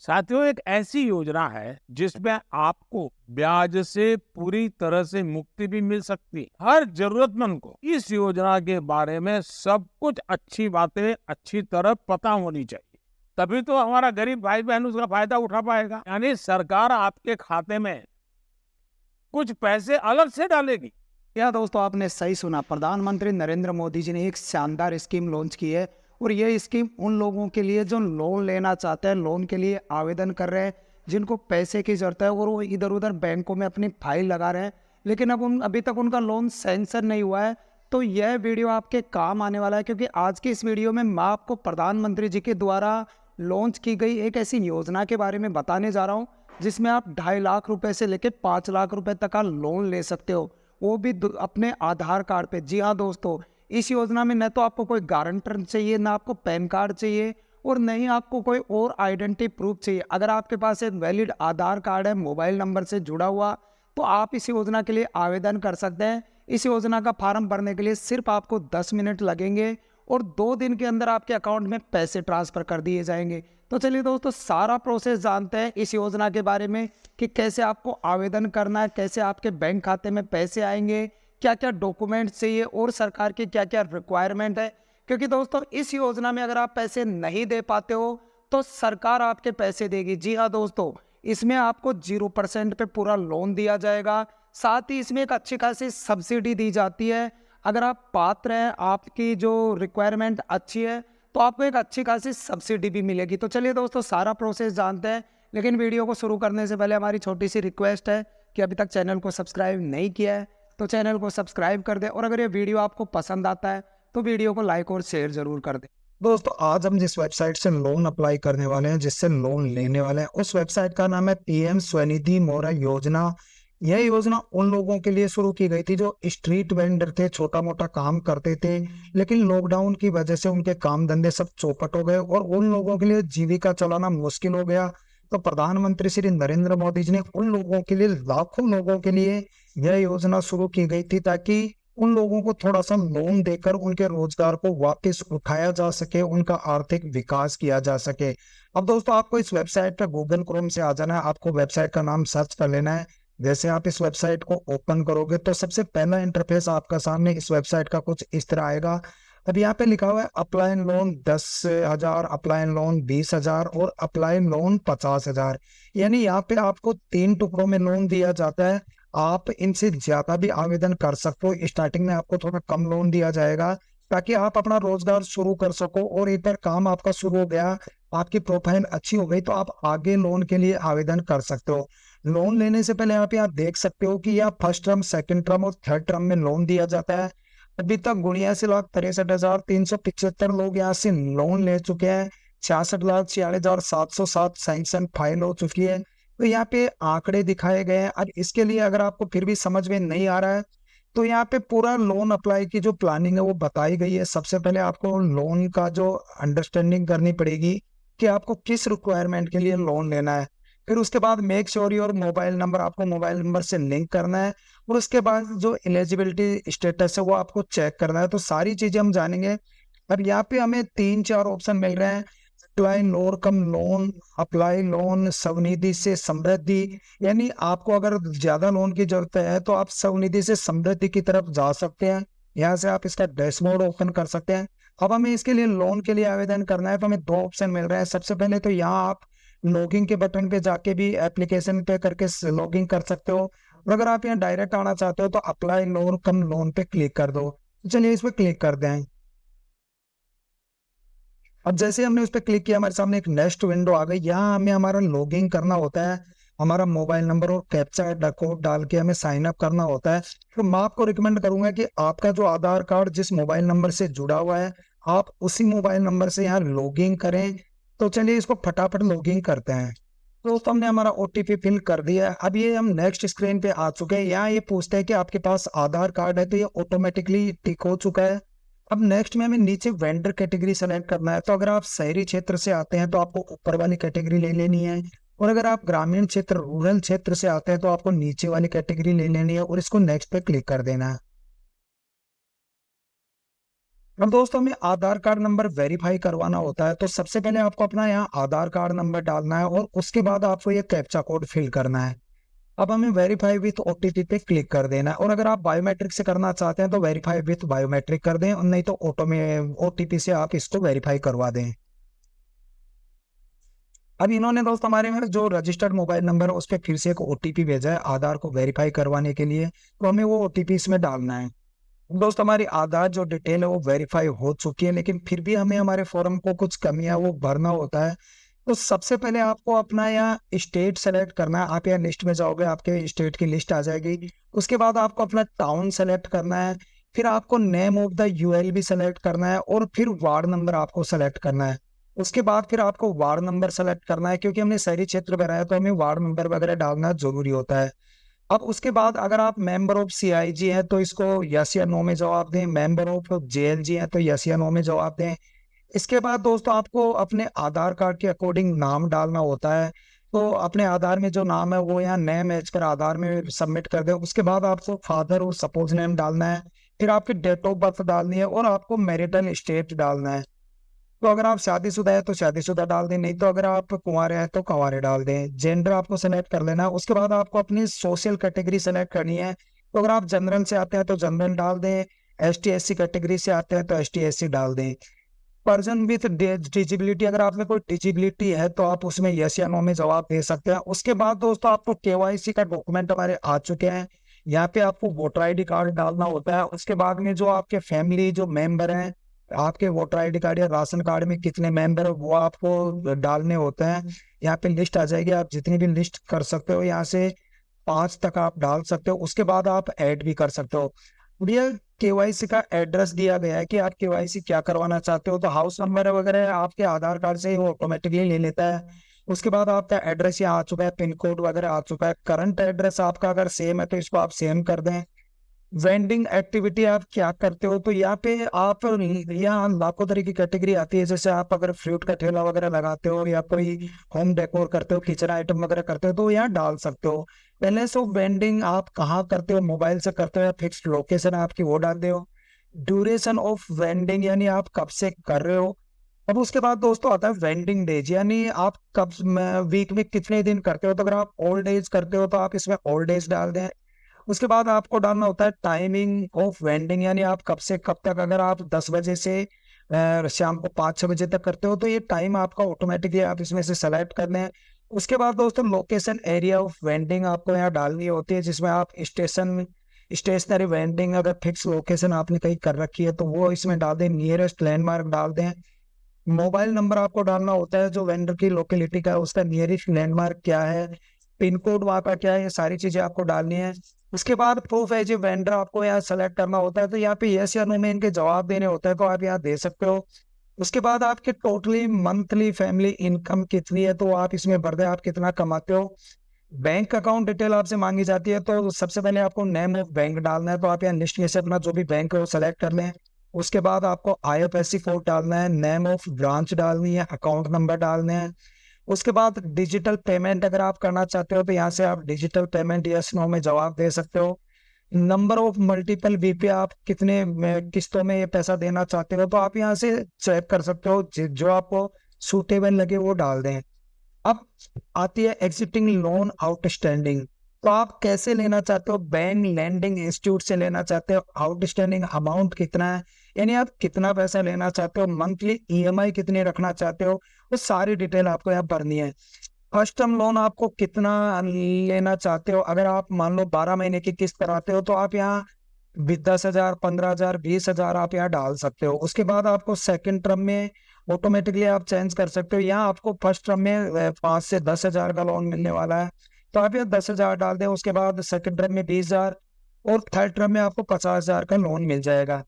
साथियों, एक ऐसी योजना है जिसमें आपको ब्याज से पूरी तरह से मुक्ति भी मिल सकती है। हर जरूरतमंद को इस योजना के बारे में सब कुछ अच्छी बातें अच्छी तरह पता होनी चाहिए। तभी तो हमारा गरीब भाई बहन उसका फायदा उठा पाएगा। यानी सरकार आपके खाते में कुछ पैसे अलग से डालेगी। या दोस्तों, आपने सही सुना। प्रधानमंत्री नरेंद्र मोदी जी ने एक शानदार स्कीम लॉन्च की है और ये स्कीम उन लोगों के लिए जो लोन लेना चाहते हैं, लोन के लिए आवेदन कर रहे हैं, जिनको पैसे की ज़रूरत है और वो इधर उधर बैंकों में अपनी फाइल लगा रहे हैं, लेकिन अभी तक उनका लोन सैंक्शन नहीं हुआ है। तो यह वीडियो आपके काम आने वाला है, क्योंकि आज की इस वीडियो में मैं आपको प्रधानमंत्री जी के द्वारा लॉन्च की गई एक ऐसी योजना के बारे में बताने जा रहा हूँ जिसमें आप 2.5 लाख रुपए से लेकर 5 लाख रुपए तक का लोन ले सकते हो, वो भी अपने आधार कार्ड पे। जी हाँ दोस्तों, इस योजना में न तो आपको कोई गारंटर चाहिए, ना आपको पैन कार्ड चाहिए और न ही आपको कोई और आइडेंटिटी प्रूफ चाहिए। अगर आपके पास एक वैलिड आधार कार्ड है मोबाइल नंबर से जुड़ा हुआ, तो आप इस योजना के लिए आवेदन कर सकते हैं। इस योजना का फॉर्म भरने के लिए सिर्फ आपको 10 मिनट लगेंगे और 2 दिन के अंदर आपके अकाउंट में पैसे ट्रांसफर कर दिए जाएंगे। तो चलिए दोस्तों, सारा प्रोसेस जानते हैं इस योजना के बारे में कि कैसे आपको आवेदन करना है, कैसे आपके बैंक खाते में पैसे आएंगे, क्या क्या डॉक्यूमेंट्स चाहिए और सरकार की क्या क्या रिक्वायरमेंट है। क्योंकि दोस्तों, इस योजना में अगर आप पैसे नहीं दे पाते हो तो सरकार आपके पैसे देगी। जी हाँ दोस्तों, इसमें आपको 0% पे पूरा लोन दिया जाएगा। साथ ही इसमें एक अच्छी खासी सब्सिडी दी जाती है। अगर आप पात्र हैं, आपकी जो रिक्वायरमेंट अच्छी है, तो आपको एक अच्छी खासी सब्सिडी भी मिलेगी। तो चलिए दोस्तों, सारा प्रोसेस जानते हैं, लेकिन वीडियो को शुरू करने से पहले हमारी छोटी सी रिक्वेस्ट है कि अभी तक चैनल को सब्सक्राइब नहीं किया है तो चैनल को सब्सक्राइब कर दे, और अगर ये वीडियो आपको पसंद आता है तो वीडियो को लाइक और शेयर जरूर कर दे। दोस्तों, आज हम जिस वेबसाइट से लोन अप्लाई करने वाले हैं, जिससे लोन लेने वाले हैं, उस वेबसाइट का नाम है पीएम स्वनिधि मोरा योजना। यह योजना उन लोगों के लिए शुरू की गई थी जो स्ट्रीट वेंडर थे, छोटा मोटा काम करते थे, लेकिन लॉकडाउन की वजह से उनके काम धंधे सब चौपट हो गए और उन लोगों के लिए जीविका चलाना मुश्किल हो गया। तो प्रधानमंत्री श्री नरेंद्र मोदी जी ने उन लोगों के लिए, लाखों लोगों के लिए यह योजना शुरू की गई थी, ताकि उन लोगों को थोड़ा सा लोन देकर उनके रोजगार को वापस उठाया जा सके, उनका आर्थिक विकास किया जा सके। अब दोस्तों, आपको इस वेबसाइट पर गूगल क्रोम से आ जाना है, आपको वेबसाइट का नाम सर्च कर लेना है। जैसे आप इस वेबसाइट को ओपन करोगे तो सबसे पहला इंटरफेस आपका सामने इस वेबसाइट का कुछ इस तरह आएगा। अब यहाँ पे लिखा हुआ है अप्लाई लोन 10,000, अप्लाई लोन 20,000 और अप्लाई लोन 50,000। यानी यहाँ पे आपको 3 टुकड़ों में लोन दिया जाता है। आप इनसे ज्यादा भी आवेदन कर सकते हो। स्टार्टिंग में आपको थोड़ा कम लोन दिया जाएगा ताकि आप अपना रोजगार शुरू कर सको, और एक बार काम आपका शुरू हो गया, आपकी प्रोफाइल अच्छी हो गई, तो आप आगे लोन के लिए आवेदन कर सकते हो। लोन लेने से पहले यहाँ पे आप देख सकते हो कि यह फर्स्ट टर्म, सेकंड टर्म और थर्ड टर्म में लोन दिया जाता है। अभी तक 79,63,375 लोग यहाँ से लोन ले चुके हैं। 66,46,707 सैंक्शन फाइल हो चुकी है। तो यहाँ पे आंकड़े दिखाए गए हैं। अब इसके लिए अगर आपको फिर भी समझ में नहीं आ रहा है तो यहाँ पे पूरा लोन अप्लाई की जो प्लानिंग है वो बताई गई है। सबसे पहले आपको लोन का जो अंडरस्टैंडिंग करनी पड़ेगी कि आपको किस रिक्वायरमेंट के लिए लोन लेना है। फिर उसके बाद make sure your mobile number, आपको मोबाइल नंबर से लिंक करना है, और उसके बाद जो एलिजिबिलिटी स्टेटस है वो आपको चेक करना है। तो सारी चीजें हम जानेंगे। अब यहाँ पे हमें 3-4 ऑप्शन मिल रहे हैं। अप्लाई लोन कम लोन, अप्लाई लोन स्वनिधि से समृद्धि। यानी आपको अगर ज्यादा लोन की जरूरत है तो आप स्वनिधि से समृद्धि की तरफ जा सकते हैं। यहाँ से आप इसका डैशबोर्ड ओपन कर सकते हैं। अब हमें इसके लिए लोन के लिए आवेदन करना है तो हमें 2 ऑप्शन मिल रहे हैं। सबसे पहले तो यहाँ आप लॉगिन के बटन पे जाके भी एप्लीकेशन पे करके लॉगिन कर सकते हो, और अगर आप यहाँ डायरेक्ट आना चाहते हो तो अप्लाई लोन कम लोन पे क्लिक कर दो। चलिए इस पे क्लिक कर दें। अब जैसे हमने उस पर क्लिक किया, हमारे सामने एक नेक्स्ट विंडो आ गई। यहाँ हमें हमारा लॉगिन करना होता है, हमारा मोबाइल नंबर और कैप्चा कोड डाल के हमें साइन अप करना होता है। तो मैं आपको रिकमेंड करूंगा कि आपका जो आधार कार्ड जिस मोबाइल नंबर से जुड़ा हुआ है, आप उसी मोबाइल नंबर से यहाँ लॉगिन करें। तो चलिए इसको फटाफट लॉगिन करते हैं। दोस्तों, हमने हमारा ओटीपी फिल कर दिया है। अब ये हम नेक्स्ट स्क्रीन पे आ चुके हैं। यहाँ ये पूछता है कि आपके पास आधार कार्ड है, तो ये ऑटोमेटिकली टिक हो चुका है। अब नेक्स्ट में हमें नीचे वेंडर कैटेगरी सेलेक्ट करना है। तो अगर आप शहरी क्षेत्र से आते हैं तो आपको ऊपर वाली कैटेगरी ले लेनी है, और अगर आप ग्रामीण क्षेत्र, रूरल क्षेत्र से आते हैं तो आपको नीचे वाली कैटेगरी ले लेनी है, और इसको नेक्स्ट पे क्लिक कर देना है। अब दोस्तों हमें आधार कार्ड नंबर वेरीफाई करवाना होता है, तो सबसे पहले आपको अपना यहाँ आधार कार्ड नंबर डालना है और उसके बाद आपको ये कैप्चा कोड फिल करना है। अब हमें वेरीफाई विथ ओटीपी पे क्लिक कर देना है, और अगर आप बायोमेट्रिक से करना चाहते हैं तो वेरीफाई विथ बायोमेट्रिक कर दें, और नहीं तो ऑटो में ओटीपी से आप इसको वेरीफाई करवा दें। अब इन्होंने दोस्त हमारे में जो रजिस्टर्ड मोबाइल नंबर है उस पर फिर से एक ओटीपी भेजा है आधार को वेरीफाई करवाने के लिए, तो हमें वो ओटीपी इसमें डालना है। दोस्त हमारी आधार जो डिटेल है वो वेरीफाई हो चुकी है, लेकिन फिर भी हमें हमारे फॉर्म को कुछ कमियां वो भरना होता है। तो सबसे पहले आपको अपना यहाँ स्टेट सेलेक्ट करना है। आप यहाँ लिस्ट में जाओगे, आपके स्टेट की लिस्ट आ जाएगी। उसके बाद आपको अपना टाउन सेलेक्ट करना है, फिर आपको name of the ULB select करना है, और फिर वार्ड नंबर आपको सेलेक्ट करना है। उसके बाद फिर आपको वार्ड नंबर सेलेक्ट करना है, क्योंकि हमने शहरी क्षेत्र में है तो हमें वार्ड नंबर वगैरह डालना जरूरी होता है। अब उसके बाद अगर आप मेंबर ऑफ सीआईजी हैं तो इसको यस या नो में जवाब दें, मेंबर ऑफ जेएलजी हैं तो यस या नो में जवाब दें। इसके बाद दोस्तों आपको अपने आधार कार्ड के अकॉर्डिंग नाम डालना होता है, तो अपने आधार में जो नाम है वो यहाँ नए मैच कर आधार में सबमिट कर दें। उसके बाद आपको फादर और सपोज नेम डालना है, फिर आपकी डेट ऑफ बर्थ डालनी है, और आपको मैरिटल स्टेट डालना है। तो अगर आप शादीशुदा है तो शादीशुदा डाल दें, नहीं तो अगर आप कुंवारे हैं तो कुंवारे डाल दें। जेंडर आपको सेलेक्ट कर लेना है। उसके बाद आपको अपनी सोशल कैटेगरी सेलेक्ट करनी है, तो अगर आप जनरल से आते हैं तो जनरल डाल दें, एसटी एससी कैटेगरी से आते हैं तो एसटी एससी डाल दें। पर्सन विथ डिजिबिलिटी, अगर आप में कोई डिजिबिलिटी है तो आप उसमें यस या नो में जवाब दे सकते हैं। उसके बाद दोस्तों आपको केवाईसी का डॉक्यूमेंट हमारे आ चुके हैं। यहाँ पे आपको वोटर आईडी कार्ड डालना होता है। उसके बाद में जो आपके फैमिली जो मेंबर हैं, आपके वोटर आईडी कार्ड या राशन कार्ड में कितने मेंबर है वो आपको डालने होते हैं। यहाँ पे लिस्ट आ जाएगी, आप जितनी भी लिस्ट कर सकते हो, यहाँ से 5 तक आप डाल सकते हो। उसके बाद आप ऐड भी कर सकते हो। भैया केवाईसी का एड्रेस दिया गया है कि आप केवाईसी क्या करवाना चाहते हो, तो हाउस नंबर वगैरह आपके आधार कार्ड से वो ऑटोमेटिकली ले लेता है। उसके बाद आपका एड्रेस यहाँ आ चुका है, पिन कोड वगैरह आ चुका है। करंट एड्रेस आपका अगर सेम है तो इसको आप सेम कर दें। वेंडिंग एक्टिविटी आप क्या करते हो, तो यहाँ पे आप, यहाँ लाखों तरह की कैटेगरी आती है। जैसे आप अगर फ्रूट का ठेला वगैरह लगाते हो या कोई होम डेकोर करते हो, किचन आइटम वगैरह करते हो, तो यहाँ डाल सकते हो। पहले से वेंडिंग आप कहाँ करते हो, मोबाइल से करते हो या फिक्स लोकेशन आपकी वो डाल दो। ड्यूरेशन ऑफ वेंडिंग यानी आप कब से कर रहे हो। अब उसके बाद दोस्तों आता है वेंडिंग डेज, यानी आप कब वीक में कितने दिन करते हो। तो अगर आप ओल्ड एज करते हो तो आप इसमें ओल्ड एज डाल दें। उसके बाद आपको डालना होता है टाइमिंग ऑफ वेंडिंग, यानी आप कब से कब तक। अगर आप 10 बजे से शाम को 5-6 बजे तक करते हो तो ये टाइम आपका ऑटोमेटिकली आप इसमें से सेलेक्ट कर लें। उसके बाद दोस्तों लोकेशन एरिया ऑफ वेंडिंग आपको यहाँ डालनी होती है, जिसमें आप स्टेशनरी वेंडिंग अगर फिक्स लोकेशन आपने कहीं कर रखी है तो वो इसमें डाल दें। नियरेस्ट लैंडमार्क डाल दें। मोबाइल नंबर आपको डालना होता है जो वेंडर की लोकेलिटी का है, उसका नियरेस्ट लैंडमार्क क्या है, पिन कोड वहाँ का क्या है, ये सारी चीजें आपको डालनी है। उसके बाद प्रूफ एज ए वेंडर आपको यहाँ सेलेक्ट करना होता है, तो यहाँ पे यस या नो में इनके जवाब देने होते हैं, तो आप यहाँ दे सकते हो। उसके बाद आपके टोटली मंथली फैमिली इनकम कितनी है तो आप इसमें भर दें, आप कितना कमाते हो। बैंक अकाउंट डिटेल आपसे मांगी जाती है, तो सबसे पहले आपको नेम ऑफ बैंक डालना है, तो आप यहाँ लिस्ट में से अपना जो भी बैंक है वो सेलेक्ट कर लें। उसके बाद आपको आईएफएससी कोड डालना है, नेम ऑफ ब्रांच डालनी है, अकाउंट नंबर डालने हैं। उसके बाद डिजिटल पेमेंट अगर आप करना चाहते हो तो यहाँ से आप डिजिटल पेमेंट यस नो में जवाब दे सकते हो। नंबर ऑफ मल्टीपल बीपी, आप कितने किस्तों में ये पैसा देना चाहते हो तो आप यहाँ से चेक कर सकते हो, जो आपको सूटेबल लगे वो डाल दें। अब आती है एग्जिस्टिंग लोन आउटस्टैंडिंग, तो आप कैसे लेना चाहते हो, बैंक लैंडिंग इंस्टीट्यूट से लेना चाहते हो, आउटस्टैंडिंग अमाउंट कितना है, यानी आप कितना पैसा लेना चाहते हो, मंथली ईएमआई कितनी रखना चाहते हो, वो सारी डिटेल आपको यहाँ भरनी है। फर्स्ट टर्म लोन आपको कितना लेना चाहते हो, अगर आप मान लो 12 महीने की किस्त कराते हो तो आप यहाँ 10,000, 15,000, 20,000 आप यहाँ डाल सकते हो। उसके बाद आपको सेकंड टर्म में ऑटोमेटिकली आप चेंज कर सकते हो। यहाँ आपको फर्स्ट टर्म में 5 से 10,000 का लोन मिलने वाला है, तो आप ये 10,000 डाल दें। उसके बाद सेकंड टर्म में 20,000 और थर्ड टर्म में आपको 50,000 का लोन मिल जाएगा।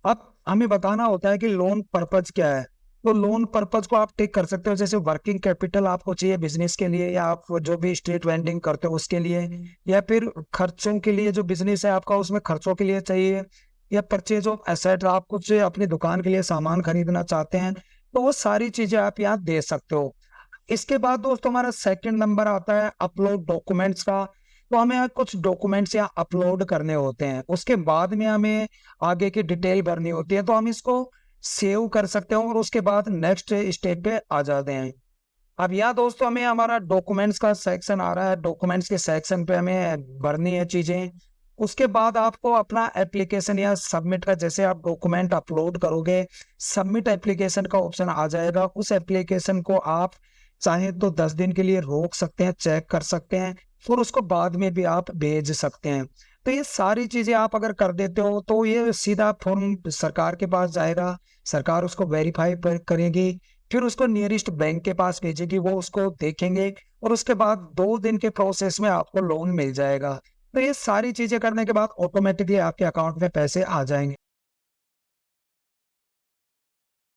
अब हमें बताना होता है कि लोन पर्पज क्या है, तो लोन पर्पज को आप टिक कर सकते हो। जैसे वर्किंग कैपिटल आपको चाहिए बिजनेस के लिए, या आप जो भी स्ट्रीट वेंडिंग करते हो उसके लिए, या फिर खर्चों के लिए, जो बिजनेस है आपका उसमें खर्चों के लिए चाहिए, या परचेज ऑफ एसेट, आप कुछ अपनी दुकान के लिए सामान खरीदना चाहते हैं, तो वो सारी चीजें आप यहाँ दे सकते हो। इसके बाद दोस्तों हमारा सेकंड नंबर आता है अपलोड डॉक्यूमेंट्स का, तो हमें यहाँ कुछ डॉक्यूमेंट्स यहाँ अपलोड करने होते हैं। उसके बाद में हमें आगे की डिटेल भरनी होती है, तो हम इसको सेव कर सकते हैं और उसके बाद नेक्स्ट स्टेप पे आ जाते हैं। अब यहाँ दोस्तों हमें हमारा डॉक्यूमेंट्स का सेक्शन आ रहा है, डॉक्यूमेंट्स के सेक्शन पे हमें भरनी है चीजें। उसके बाद आपको अपना एप्लीकेशन या सबमिट का, जैसे आप डॉक्यूमेंट अपलोड करोगे, सबमिट एप्लीकेशन का ऑप्शन आ जाएगा। उस एप्लीकेशन को आप चाहे तो 10 दिन के लिए रोक सकते हैं, चेक कर सकते हैं, और उसको बाद में भी आप भेज सकते हैं। तो ये सारी चीजें आप अगर कर देते हो तो ये सीधा फॉर्म सरकार के पास जाएगा, सरकार उसको वेरीफाई करेगी, फिर उसको नियरेस्ट बैंक के पास भेजेगी, वो उसको देखेंगे और उसके बाद 2 दिन के प्रोसेस में आपको लोन मिल जाएगा। तो ये सारी चीजें करने के बाद ऑटोमेटिकली आपके अकाउंट में पैसे आ जाएंगे।